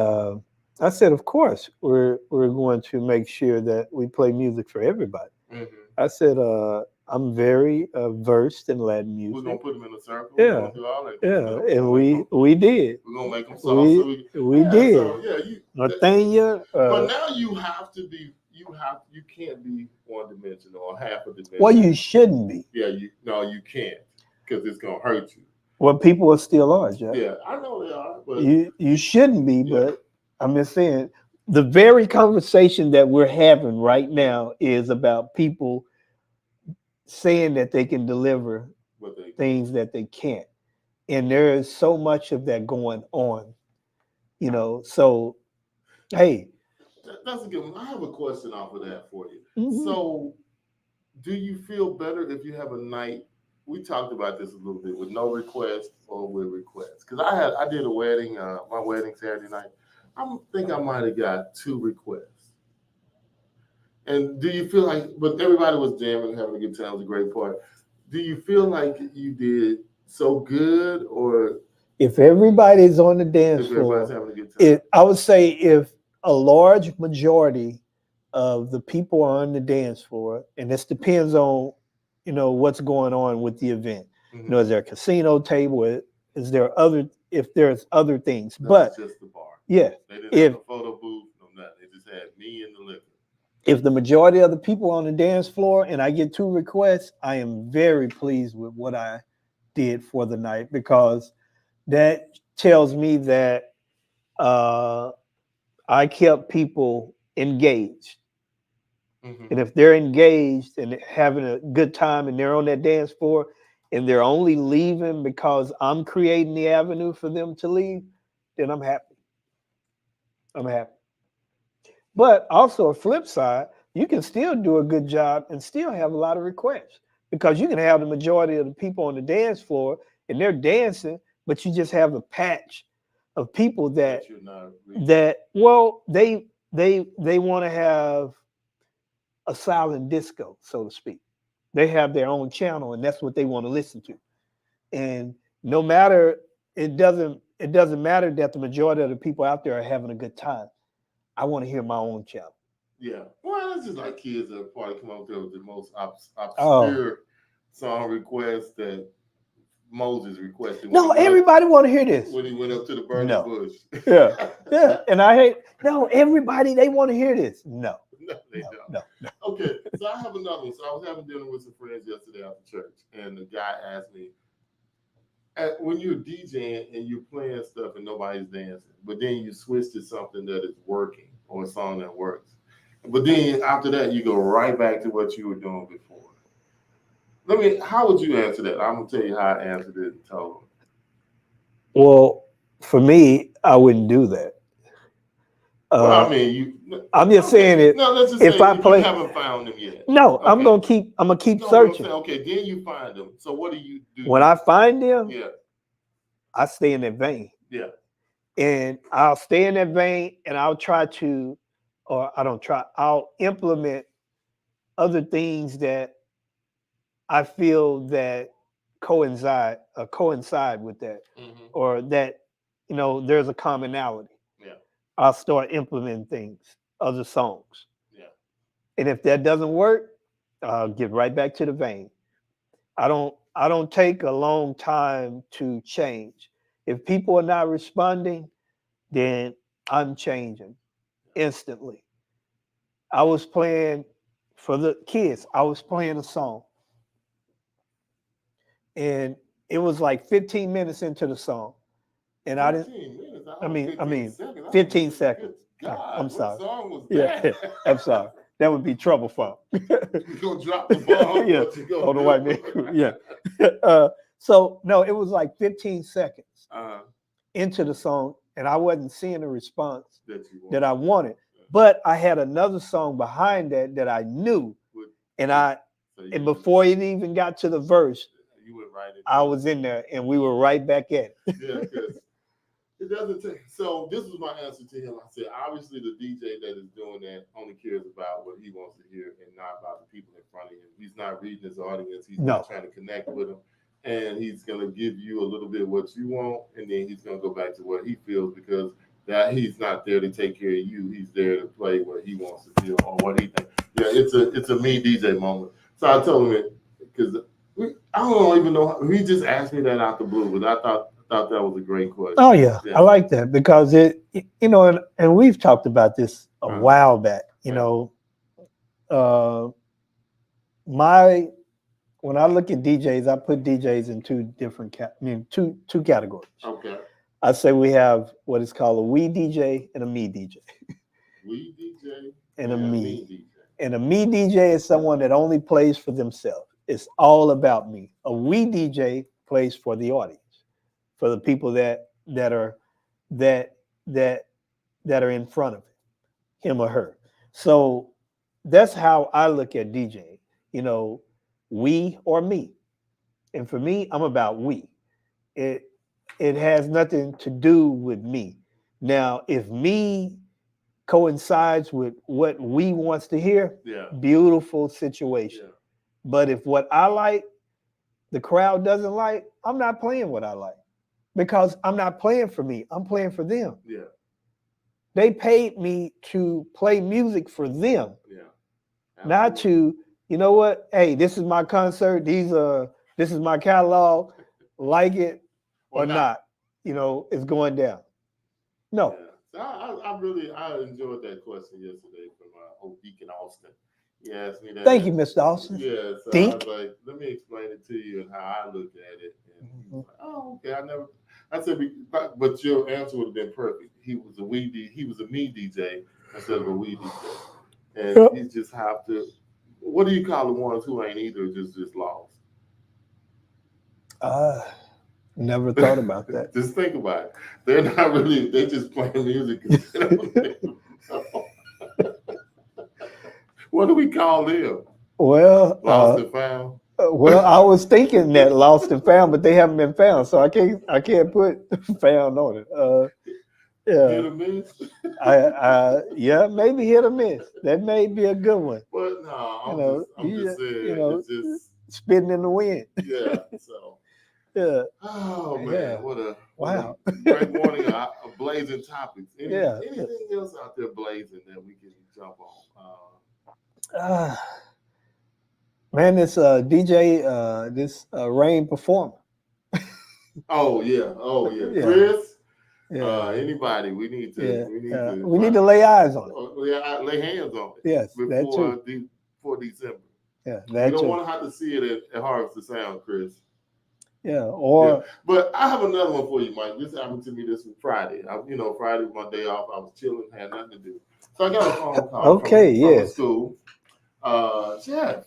I said, of course, we're going to make sure that we play music for everybody. Mhm. I said, I'm very versed in Latin We're gonna music. put them in a circle. Yeah. We're gonna do all that. Yeah, and we did. We're gonna make them salsa. We Yeah, did. so, yeah, Norteña. but now you have to be. You can't be one dimensional or half a dimensional. Well, you shouldn't be. Yeah, you can't because it's gonna hurt you. Well, people still are, Jeff. Yeah, I know they are, but You shouldn't be, Yeah. but I'm just saying the very conversation that we're having right now is about people saying that they can deliver but they things that they can't. And there is so much of that going on, So, hey, that's a good one. I have a question off of that for you. mhm. So, do you feel better if you have a night? We talked about this a little bit with no request or with requests. Because I did a wedding, my wedding Saturday night. I think I might have got 2 requests. And do you feel like? But everybody was jamming, having a good time. It was a great part. Do you feel like you did so good, or If everybody's on the dance if everybody's floor, having a good time? I would say if a large majority of the people are on the dance floor, and this depends on, what's going on with the event. Mhm. Is there a casino table? Is there if there's other things? No, But it's just the bar. yeah, They didn't if- have a photo booth, no nothing. They just had me and the liquor. if the majority of the people on the dance floor and I get 2 requests, I am very pleased with what I did for the night, because that tells me that I kept people engaged. Mhm. And if they're engaged and having a good time and they're on that dance floor and they're only leaving because I'm creating the avenue for them to leave, then I'm happy. I'm happy. But also a flip side, you can still do a good job and still have a lot of requests, because you can have the majority of the people on the dance floor and they're dancing, but you just have a patch of people that you're not reaching. they want to have a silent disco, so to speak. They have their own channel and that's what they want to listen to. And no matter, it doesn't matter that the majority of the people out there are having a good time. I want to hear my own channel. Yeah. Well, that's just like kids at a party come out there with the most obscure Oh. song request that Moses requested. No, everybody want to hear this. When he went up to the burning No. bush. Yeah. Yeah. And everybody, they want to hear this. No. No, they don't. No. Okay, so I have another one. So I was having dinner with some friends yesterday after church, and the guy asked me, when you're DJing and you're playing stuff and nobody's dancing, but then you switch to something that is working or a song that works, but then after that you go right back to what you were doing before. How would you answer that? I'm gonna tell you how I answered it and told him. Well, for me, I wouldn't do that. Well, I mean, I'm just saying it. No, let's just if say I play, you haven't found them yet. no, Okay. I'm gonna keep No, but I'm searching. saying, okay, then you find them. So what do you do? When I find them, Yeah, I stay in that vein. yeah. And I'll stay in that vein and I'll I'll implement other things that I feel that coincide with that, Mm-hmm. or that, there's a commonality. Yeah. I'll start implementing things, other songs. Yeah. And if that doesn't work, I'll get right back to the vein. I don't take a long time to change. If people are not responding, then I'm changing instantly. I was playing for the kids. I was playing a song. And it was like 15 minutes into the song. And I didn't, 15 minutes. I mean, 15 15 seconds. Good God, I'm what sorry. song was yeah, that? I'm sorry. That would be trouble funk. You gonna drop the bomb? Yeah, What you gonna on the do? white man. Yeah. So no, it was like 15 seconds Uh-huh. into the song, and I wasn't seeing the response That you want. that I wanted. But I had another song behind that I knew, Would- and so and before it even got to the verse, you went right into I it. was in there, and we were right back at it. Yeah, because it doesn't take. So this was my answer to him. I said, obviously, the DJ that is doing that only cares about what he wants to hear and not about the people in front of him. He's not reading his audience. He's No. not trying to connect with them, and he's going to give you a little bit of what you want, and then he's going to go back to what he feels because that he's not there to take care of you. He's there to play what he wants to feel or what he thinks. Yeah, it's a me DJ moment. So I told him it because I don't even know. He just asked me that out the blue, but I thought that was a great question. Oh yeah, Yeah. I like that because and we've talked about this a Uh-huh. while back. When I look at DJs, I put DJs in two different two categories. Okay. I say we have what is called a we DJ and a me DJ. We DJ And a me. DJ. And a me DJ is someone that only plays for themselves. It's all about me. A we DJ plays for the audience, for the people that are in front of him or her. So that's how I look at DJ. We or me. And for me, I'm about we. It has nothing to do with me. Now, if me coincides with what we wants to hear, Yeah. beautiful situation. Yeah. But if what I like, the crowd doesn't like, I'm not playing what I like because I'm not playing for me. I'm playing for them. Yeah. They paid me to play music for them, Yeah. not to, hey, this is my concert. This is my catalog. Like it or not. It's going down. No. Yeah. So I enjoyed that question yesterday from old Deacon Austin. He asked me that. Thank you, Mr. Austin. Yeah, so Dink. I was like, let me explain it to you and how I look at it. And he was like, oh, okay. I said, but your answer would have been perfect. He was a me DJ instead of a we DJ. And Yep. he just have to, what do you call the ones who ain't either, just lost? Never thought about that. Just think about it. They're not really, they just playing music. What do we call them? Well, Lost and found? well, I was thinking that lost and found, but they haven't been found, so I can't put found on it. Hit Yeah, or miss? yeah, maybe hit or miss. That may be a good one. But no, I'm you- just saying, you know, it's just, Spitting in the wind. yeah, so. Yeah. Oh, man, Yeah. what a Wow. great morning, a blazing topics. Yeah. Anything else out there blazing that we can jump on? Man, this DJ, this Rain performer. Oh yeah, Yeah. Chris. Yeah, Anybody? We need to. we need to lay eyes on it. Lay hands on it. Yes, that too. Before December. Yeah, We that don't too. want to have to see it at Harvest of Sound, Chris. Yeah, or But I have another one for you, Mike. This happened to me this Friday. Friday was my day off. I was chilling, had nothing to do. So I got a phone call Okay, from yes. the school. Jeff,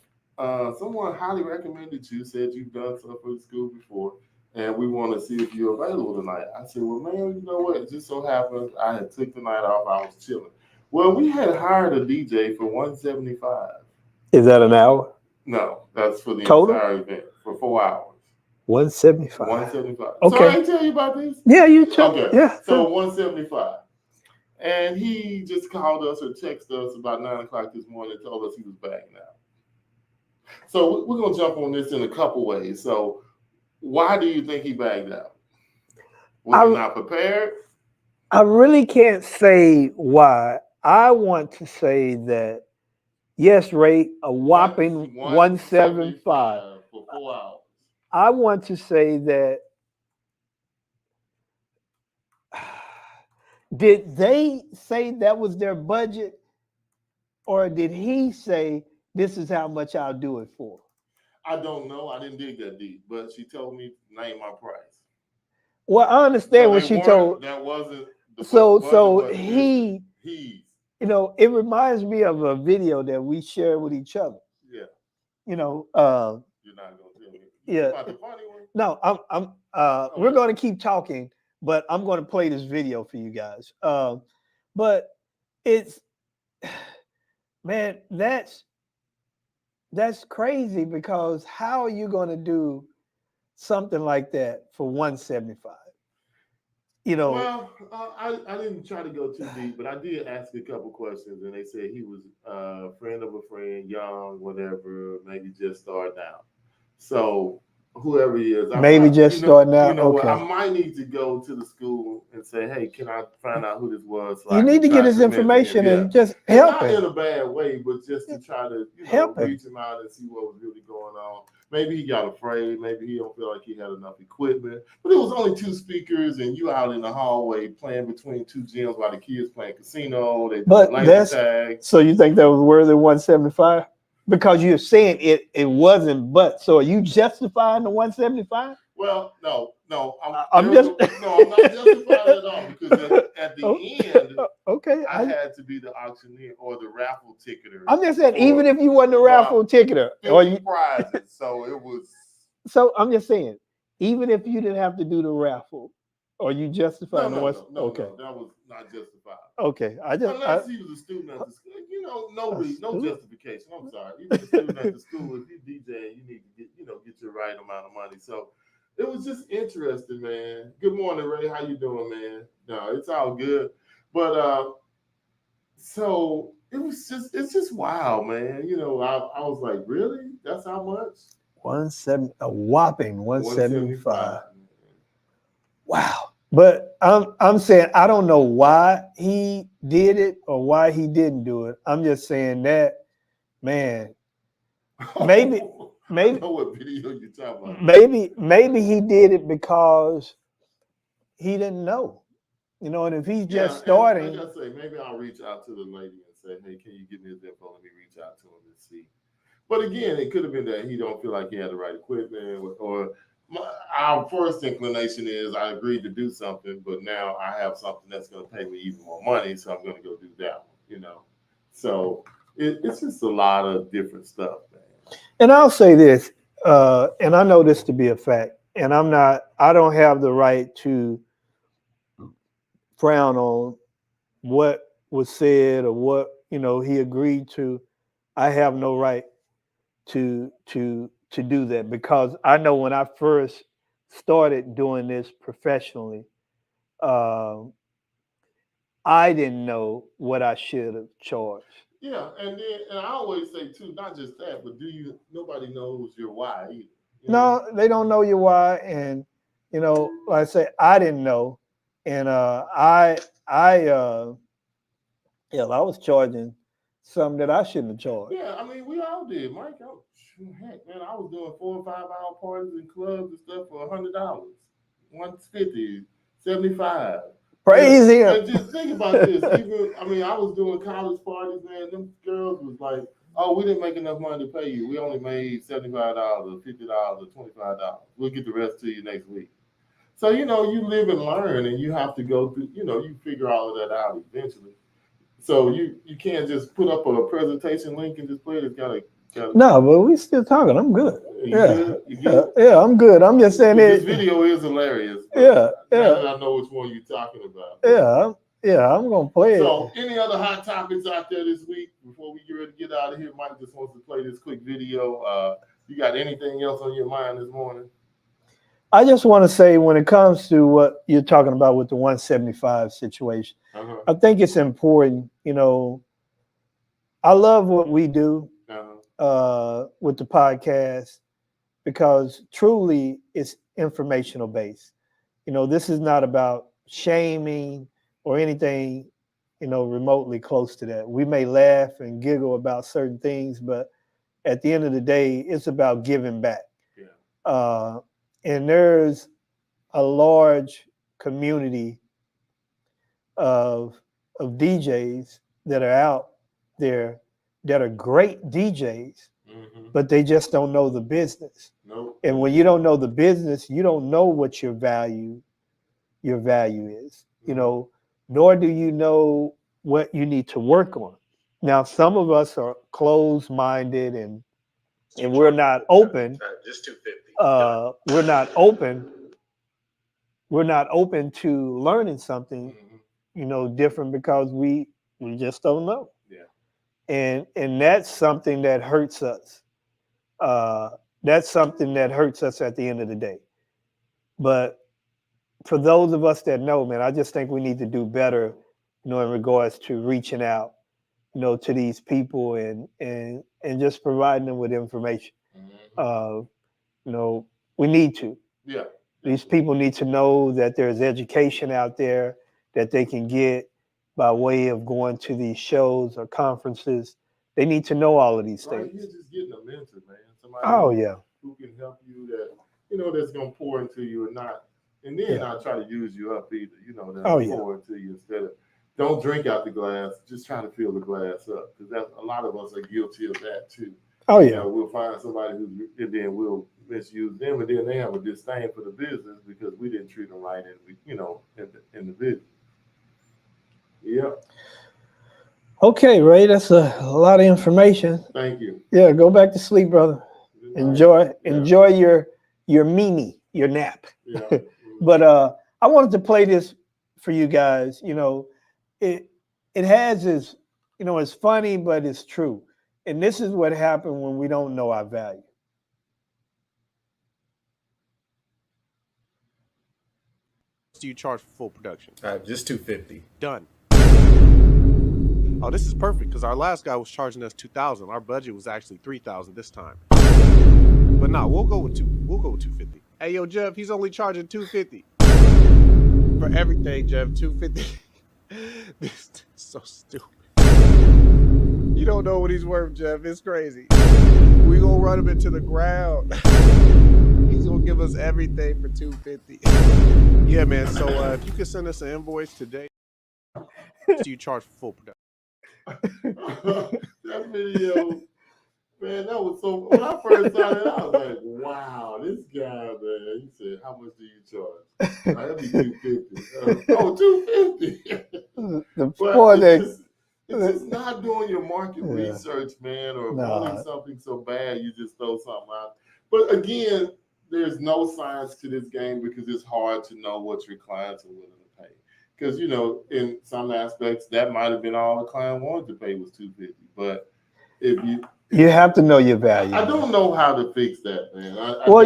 someone highly recommended you, said you've done stuff for the school before, and we want to see if you're available tonight. I said, well, man, you know what? It just so happens I had took the night off. I was chilling. Well, we had hired a DJ for $175. is that an hour? No, that's for the Total? entire event for 4 hours. 175. $175. Okay. So I didn't tell you about this. Yeah, you took. Okay. Yeah. So $175. And he just called us or texted us about 9 o'clock this morning and told us he was backing out. So we're gonna jump on this in a couple ways. So why do you think he backed out? Was he not prepared? I really can't say why. I want to say that yes, Ray, a whopping 175. For 4 hours. I want to say that did they say that was their budget, or did he say this is how much I'll do it for? I don't know. I didn't dig that deep, but she told me name my price. Well, I understand So what they she weren't- told. That wasn't. The So wasn't he, he's it reminds me of a video that we share with each other. yeah. You're You're not gonna tell me. Yeah. About the funny one. No, we're going to keep talking, but I'm going to play this video for you guys. But it's, man, that's crazy, because how are you going to do something like that for 175? You know, Well, I didn't try to go too deep, but I did ask a couple questions, and they said he was a friend of a friend, young, whatever, maybe just starting out. So whoever he is, maybe just starting out. You know okay. what? I might need to go to the school and say, "Hey, can I find out who this was?" So You need to get his information and just help Not in him. a bad way, but just to try to Help him. reach him out and see what was really going on. Maybe he got afraid. Maybe he don't feel like he had enough equipment. But it was only 2 speakers, and you out in the hallway playing between 2 gyms while the kids playing casino. They But laser tag. so you think that was worth 175? Because you're saying it wasn't, but so are you justifying the 175? Well, no, I'm just I'm not justifying it at all, because at the end, okay. I had to be the auctioneer or the raffle ticketer. I'm just saying, even if you wasn't a raffle ticketer, or you prizes, so it was. So I'm just saying, even if you didn't have to do the raffle, or you justifying No, okay, that was not justified. okay. Unless he was a student at the school, no justification. I'm sorry, even a student at the school, if you DJ, you need to get your right amount of money. So it was just interesting, man. Good morning, Ray. How you doing, man? No, it's all good. But so it's just wild, man. I was like, really? That's how much? 170, a whopping 175. 175. Wow. But I'm saying I don't know why he did it or why he didn't do it. I'm just saying that, man. Maybe I know what video you're talking about. Maybe he did it because he didn't know. And if he's just starting. Like I say, maybe I'll reach out to the lady and say, hey, can you give me his info? Let me reach out to him and see. But again, it could have been that he don't feel like he had the right equipment, or our first inclination is I agreed to do something, but now I have something that's going to pay me even more money, so I'm going to go do that one, So it's just a lot of different stuff, man. And I'll say this, and I know this to be a fact, and I don't have the right to frown on what was said or what, he agreed to. I have no right to do that, because I know when I first started doing this professionally, I didn't know what I should have charged. Yeah, and I always say too, not just that, but nobody knows your why either. No, they don't know your why, and like I say, I didn't know, and I was charging something that I shouldn't have charged. Yeah, I mean, we all did, Mike. Heck, man, I was doing 4 or 5 hour parties in clubs and stuff for $100, $150, $75. Praise him. And just think about this. I was doing college parties, man. Them girls was like, "Oh, we didn't make enough money to pay you. We only made $75 or $50 or $25. We'll get the rest to you next week." So you live and learn, and you have to go through. You figure all of that out eventually. So you can't just put up a presentation link and just play it. It's gotta. No, but we still talking. I'm good. You good? Yeah, I'm good. I'm just saying this video is hilarious. Yeah. Now that I know which one you're talking about. Yeah, I'm gonna play it. So, any other hot topics out there this week before we get ready to get out of here? Mike just wants to play this quick video. You got anything else on your mind this morning? I just want to say, when it comes to what you're talking about with the 175 situation, I think it's important. I love what we do with the podcast, because truly it's informational based. This is not about shaming or anything, remotely close to that. We may laugh and giggle about certain things, but at the end of the day, it's about giving back. Yeah. And there's a large community of DJs that are out there that are great DJs, but they just don't know the business. Nope. And when you don't know the business, you don't know what your value is, nor do you know what you need to work on. Now, some of us are closed-minded and and we're not open, Just 250. we're not open to learning something, different because we just don't know. Yeah. And that's something that hurts us. That's something that hurts us at the end of the day. But for those of us that know, man, I just think we need to do better, in regards to reaching out, to these people and just providing them with information. We need to. Yeah. These people need to know that there's education out there that they can get by way of going to these shows or conferences. They need to know all of these Right, things. you're just getting a mentor, man. Somebody who can help you that, that's going to pour into you and not, and then not try to use you up either, pour into you instead of, don't drink out the glass, just try to fill the glass up. Because that's a lot of us are guilty of that too. Oh, yeah. We'll find somebody and then we'll misuse them, and then they have a disdain for the business because we didn't treat them right, in the business. Yeah. Okay, Ray, that's a lot of information. Thank you. Yeah, go back to sleep, brother. Enjoy your Mimi, your nap. Yeah. But I wanted to play this for you guys. It has its, it's funny, but it's true. And this is what happened when we don't know our value. Do you charge for full production? Just 250. Done. Oh, this is perfect because our last guy was charging us $2,000. Our budget was actually $3,000 this time. But no, we'll go with 250. Hey, yo, Jeff, he's only charging $250 for everything, Jeff. $250. This is so stupid. You don't know what he's worth, Jeff. It's crazy. We gonna run him into the ground. He's gonna give us everything for $250. Yeah, man. So if you could send us an invoice today, do you charge for full production? That video, man, that was so. When I first saw it, I was like, "Wow, this guy, man." He said, "How much do you charge?" That'd be $250. $250. It's just not doing your market research, man, or wanting something so bad you just throw something out. But again, there's no science to this game because it's hard to know what your clients are willing to pay. Because in some aspects, that might have been all the client wanted to pay was $250. But if you have to know your value. I don't know how to fix that, man. Or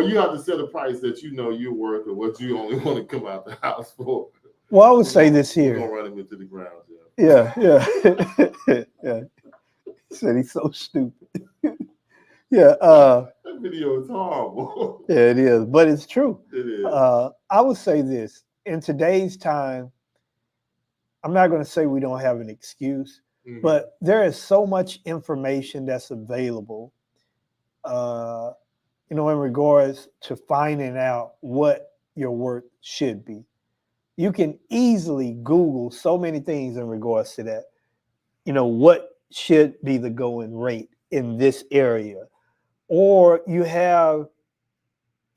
you have to set a price that you're worth or what you only want to come out the house for. Well, I would say this here. We're gonna run him into the ground, yeah. Yeah. He said he's so stupid. Yeah. That video is horrible. Yeah, it is, but it's true. It is. I would say this. In today's time, I'm not going to say we don't have an excuse, but there is so much information that's available, in regards to finding out what your worth should be. You can easily Google so many things in regards to that. What should be the going rate in this area? Or you have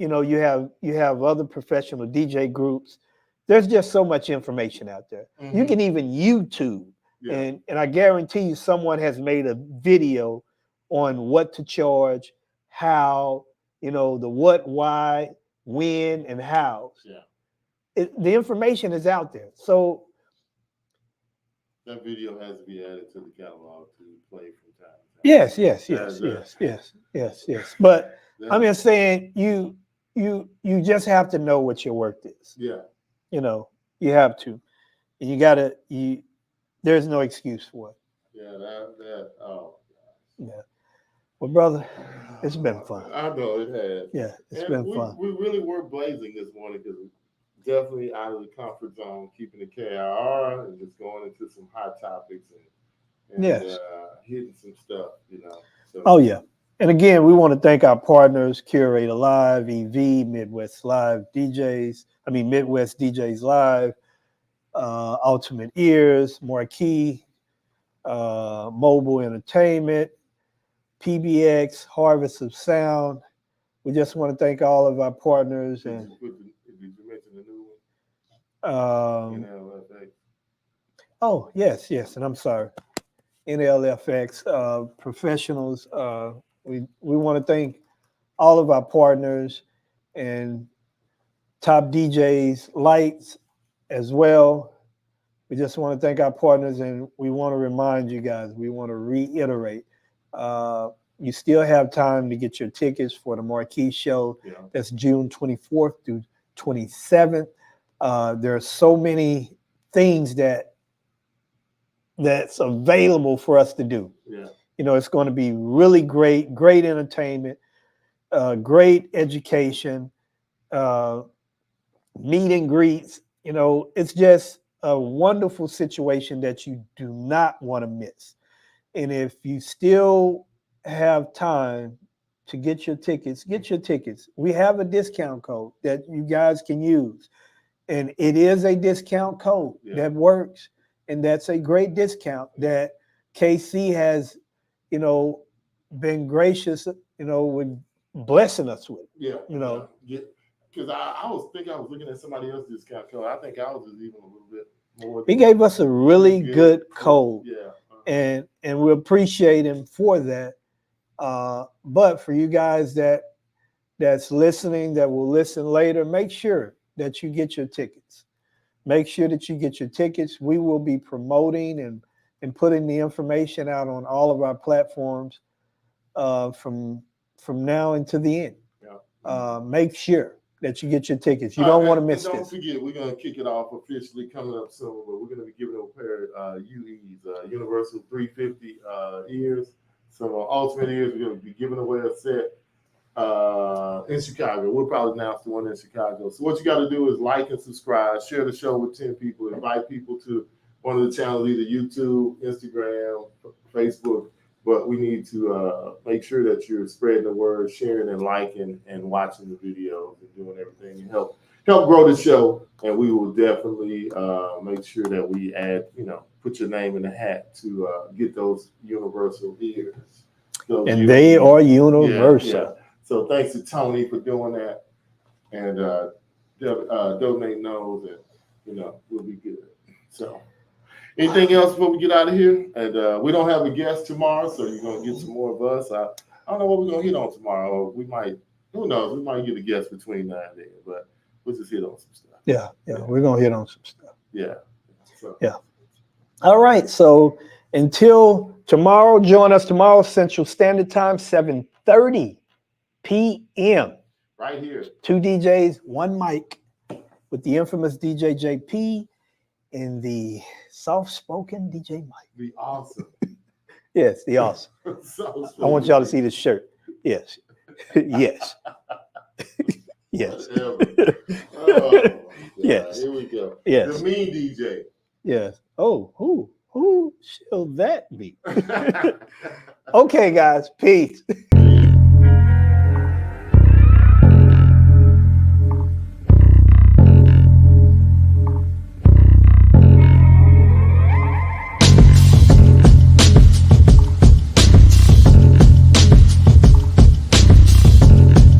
other professional DJ groups. There's just so much information out there. You can even YouTube, and I guarantee you someone has made a video on what to charge, how, the what, why, when, and how. Yeah. The information is out there. So that video has to be added to the catalog to play from time to time. Yes. But I'm just saying you just have to know what your worth is. Yeah. You have to. And there's no excuse for it. Yeah, oh. Yeah. Well, brother, it's been fun. I know it has. Yeah, it's been fun. We really were blazing this morning because definitely out of the comfort zone, keeping the KIR and just going into some hot topics and hitting some stuff, So. Oh, yeah. And again, we want to thank our partners, Curator Live, EV, Midwest DJs Live, Ultimate Ears, Marquee, Mobile Entertainment, PBX, Harvest of Sound. We just want to thank all of our partners. And did you mention the new one? Oh, yes. And I'm sorry. NLFX professionals. We want to thank all of our partners and Top DJs, Lights as well. We just want to thank our partners, and we want to remind you guys, we want to reiterate, you still have time to get your tickets for the Marquee Show. Yeah. That's June 24th through 27th. There are so many things that's available for us to do. Yeah. You know, it's going to be really great entertainment, great education, meet and greets. You know, it's just a wonderful situation that you do not want to miss. And if you still have time to get your tickets, get your tickets. We have a discount code that you guys can use. And it is a discount code that works. And that's a great discount that KC has, you know, been gracious, you know, with blessing us with. Yeah. You know. Because I was looking at somebody else's discount code. I think ours is even a little bit more. He gave us a really good code. Yeah. And we appreciate him for that. But for you guys that's listening, that will listen later, make sure that you get your tickets. Make sure that you get your tickets. We will be promoting and putting the information out on all of our platforms from now until the end. Yeah. Make sure that you get your tickets. You don't want to miss don't this. Don't forget, we're going to kick it off officially coming up soon, but we're going to be giving away a pair of UEs, Universal 350 ears. Some Ultimate ears. We're going to be giving away a set in Chicago. We'll probably announce the one in Chicago. So what you got to do is like and subscribe, share the show with 10 people, invite people to one of the channels, either YouTube, Instagram, Facebook. But we need to make sure that you're spreading the word, sharing and liking and watching the videos and doing everything and help grow the show. And we will definitely make sure that we add, put your name in the hat to get those universal ears. And they are universal. Yeah. So thanks to Tony for doing that. And Donate knows that, we'll be good. So anything else before we get out of here? And we don't have a guest tomorrow, so you're going to get some more of us. I don't know what we're going to hit on tomorrow. We might, who knows, we might get a guest between now and then, but we'll just hit on some stuff. Yeah, we're going to hit on some stuff. Yeah. So. Yeah. All right, so until tomorrow, join us tomorrow, Central Standard Time, 7:30 p.m. Right here. 2 DJs, 1 mic with the infamous DJ JP and the soft-spoken DJ Mike. The awesome. Yes, the awesome. I want y'all to see this shirt. Yes. Yes. Yes. Oh, yes. Here we go. Yes. The mean DJ. Yes. Oh, who shall that be? Okay, guys. Peace.